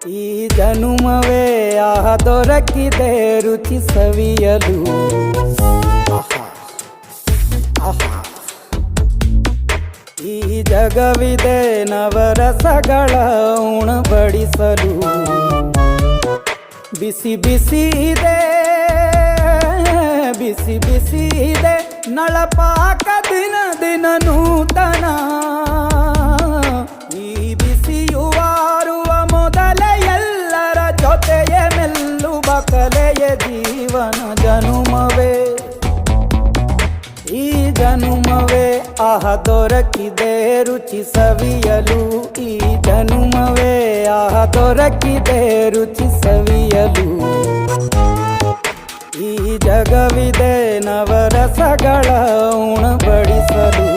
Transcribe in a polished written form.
ಈ ಜನುಮವೇ ಆಹ ದೊರಕಿದೆ ರುಚಿ ಸವಿಯಲು. ಈ ಜಗವಿದೆ ನವರಸಗಳ ಉಣಬಡಿಸಲು. ಬಿಸಿ ಬಿಸಿ ಇದೆ, ಬಿಸಿ ಬಿಸಿ ಇದೆ ನಳಪಾಕ ದಿನ ದಿನ ನೂತನ. ಈ ಬಿಸಿಯುವಾರುವ ಮೊದಲೇ ಎಲ್ಲರ ಜೊತೆಯೇ ಮೆಲ್ಲುವ ಕಲೆಯ ಜೀವನ ಜನುಮವೇ. ಈ ಜನುಮವೇ ಆಹ ದೊರಕಿದೆ ರುಚಿ ಸವಿಯಲು. ಈ ಜನುಮವೇ ಆಹ ದೊರಕಿದೆ ರುಚಿ ಸವಿಯಲು. ಈ ಜಗವಿದೆ ನವರಸಗಳ ಉಣಬಡಿಸಲು.